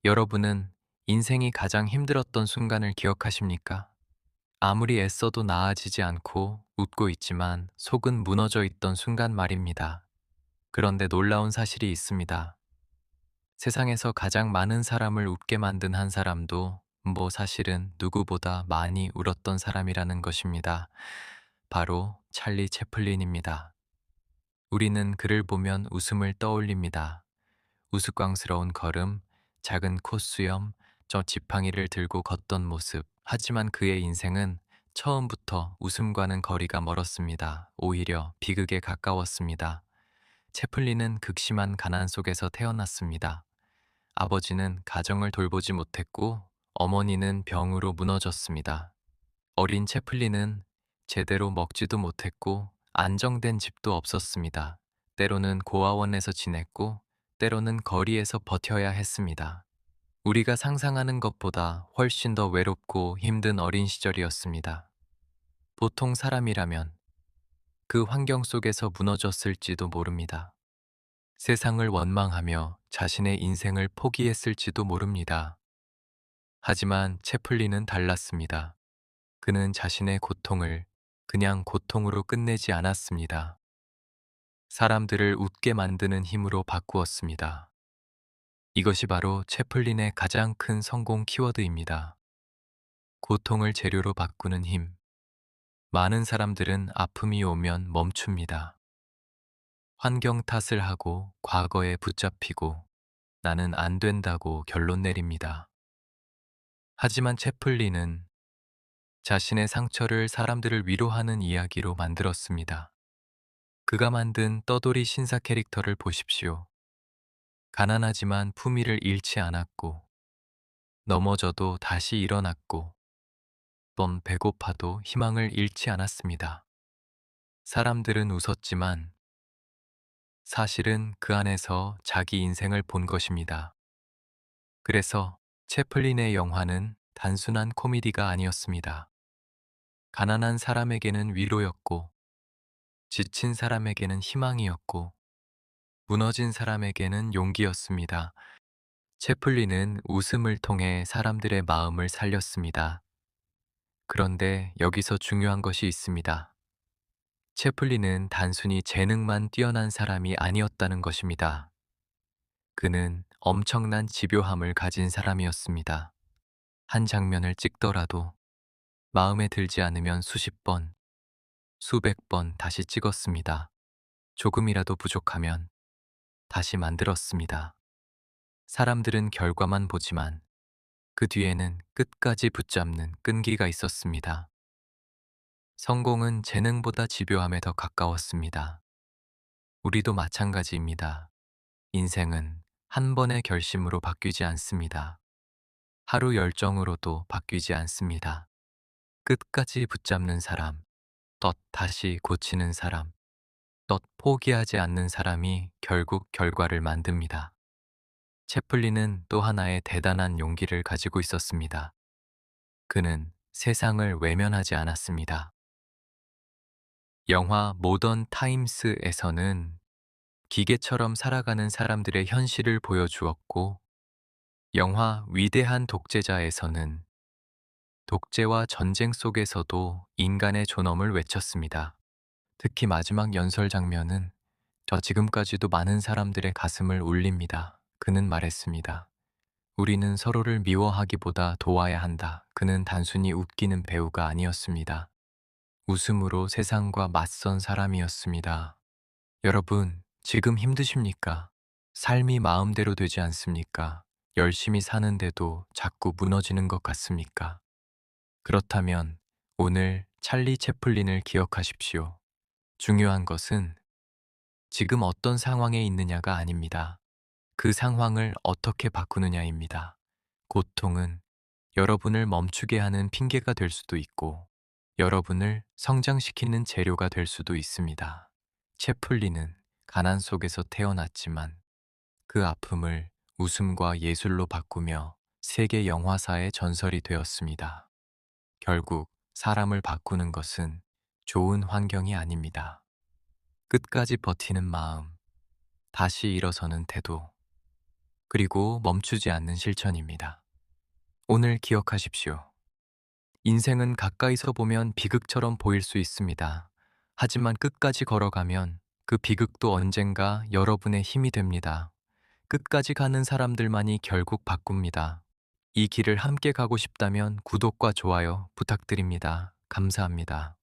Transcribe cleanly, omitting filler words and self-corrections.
여러분은 인생이 가장 힘들었던 순간을 기억하십니까? 아무리 애써도 나아지지 않고 웃고 있지만 속은 무너져 있던 순간 말입니다. 그런데 놀라운 사실이 있습니다. 세상에서 가장 많은 사람을 웃게 만든 한 사람도 사실은 누구보다 많이 울었던 사람이라는 것입니다. 바로 찰리 채플린입니다. 우리는 그를 보면 웃음을 떠올립니다. 우스꽝스러운 걸음, 작은 콧수염, 저 지팡이를 들고 걷던 모습. 하지만 그의 인생은 처음부터 웃음과는 거리가 멀었습니다. 오히려 비극에 가까웠습니다. 채플린은 극심한 가난 속에서 태어났습니다. 아버지는 가정을 돌보지 못했고 어머니는 병으로 무너졌습니다. 어린 채플린은 제대로 먹지도 못했고 안정된 집도 없었습니다. 때로는 고아원에서 지냈고 때로는 거리에서 버텨야 했습니다. 우리가 상상하는 것보다 훨씬 더 외롭고 힘든 어린 시절이었습니다. 보통 사람이라면 그 환경 속에서 무너졌을지도 모릅니다. 세상을 원망하며 자신의 인생을 포기했을지도 모릅니다. 하지만 채플린은 달랐습니다. 그는 자신의 고통을 그냥 고통으로 끝내지 않았습니다. 사람들을 웃게 만드는 힘으로 바꾸었습니다. 이것이 바로 채플린의 가장 큰 성공 키워드입니다. 고통을 재료로 바꾸는 힘. 많은 사람들은 아픔이 오면 멈춥니다. 환경 탓을 하고 과거에 붙잡히고 나는 안 된다고 결론 내립니다. 하지만 채플린은 자신의 상처를 사람들을 위로하는 이야기로 만들었습니다. 그가 만든 떠돌이 신사 캐릭터를 보십시오. 가난하지만 품위를 잃지 않았고, 넘어져도 다시 일어났고, 또 배고파도 희망을 잃지 않았습니다. 사람들은 웃었지만 사실은 그 안에서 자기 인생을 본 것입니다. 그래서 채플린의 영화는 단순한 코미디가 아니었습니다. 가난한 사람에게는 위로였고, 지친 사람에게는 희망이었고, 무너진 사람에게는 용기였습니다. 채플린은 웃음을 통해 사람들의 마음을 살렸습니다. 그런데 여기서 중요한 것이 있습니다. 채플린은 단순히 재능만 뛰어난 사람이 아니었다는 것입니다. 그는 엄청난 집요함을 가진 사람이었습니다. 한 장면을 찍더라도 마음에 들지 않으면 수십 번, 수백 번 다시 찍었습니다. 조금이라도 부족하면 다시 만들었습니다. 사람들은 결과만 보지만 그 뒤에는 끝까지 붙잡는 끈기가 있었습니다. 성공은 재능보다 집요함에 더 가까웠습니다. 우리도 마찬가지입니다. 인생은 한 번의 결심으로 바뀌지 않습니다. 하루 열정으로도 바뀌지 않습니다. 끝까지 붙잡는 사람, 떳 다시 고치는 사람, 떳 포기하지 않는 사람이 결국 결과를 만듭니다. 채플린은 또 하나의 대단한 용기를 가지고 있었습니다. 그는 세상을 외면하지 않았습니다. 영화 모던 타임스에서는 기계처럼 살아가는 사람들의 현실을 보여주었고, 영화 위대한 독재자에서는 독재와 전쟁 속에서도 인간의 존엄을 외쳤습니다. 특히 마지막 연설 장면은 저 지금까지도 많은 사람들의 가슴을 울립니다. 그는 말했습니다. 우리는 서로를 미워하기보다 도와야 한다. 그는 단순히 웃기는 배우가 아니었습니다. 웃음으로 세상과 맞선 사람이었습니다. 여러분, 지금 힘드십니까? 삶이 마음대로 되지 않습니까? 열심히 사는데도 자꾸 무너지는 것 같습니까? 그렇다면 오늘 찰리 채플린을 기억하십시오. 중요한 것은 지금 어떤 상황에 있느냐가 아닙니다. 그 상황을 어떻게 바꾸느냐입니다. 고통은 여러분을 멈추게 하는 핑계가 될 수도 있고, 여러분을 성장시키는 재료가 될 수도 있습니다. 채플린은 가난 속에서 태어났지만 그 아픔을 웃음과 예술로 바꾸며 세계 영화사의 전설이 되었습니다. 결국 사람을 바꾸는 것은 좋은 환경이 아닙니다. 끝까지 버티는 마음, 다시 일어서는 태도, 그리고 멈추지 않는 실천입니다. 오늘 기억하십시오. 인생은 가까이서 보면 비극처럼 보일 수 있습니다. 하지만 끝까지 걸어가면 그 비극도 언젠가 여러분의 힘이 됩니다. 끝까지 가는 사람들만이 결국 바꿉니다. 이 길을 함께 가고 싶다면 구독과 좋아요 부탁드립니다. 감사합니다.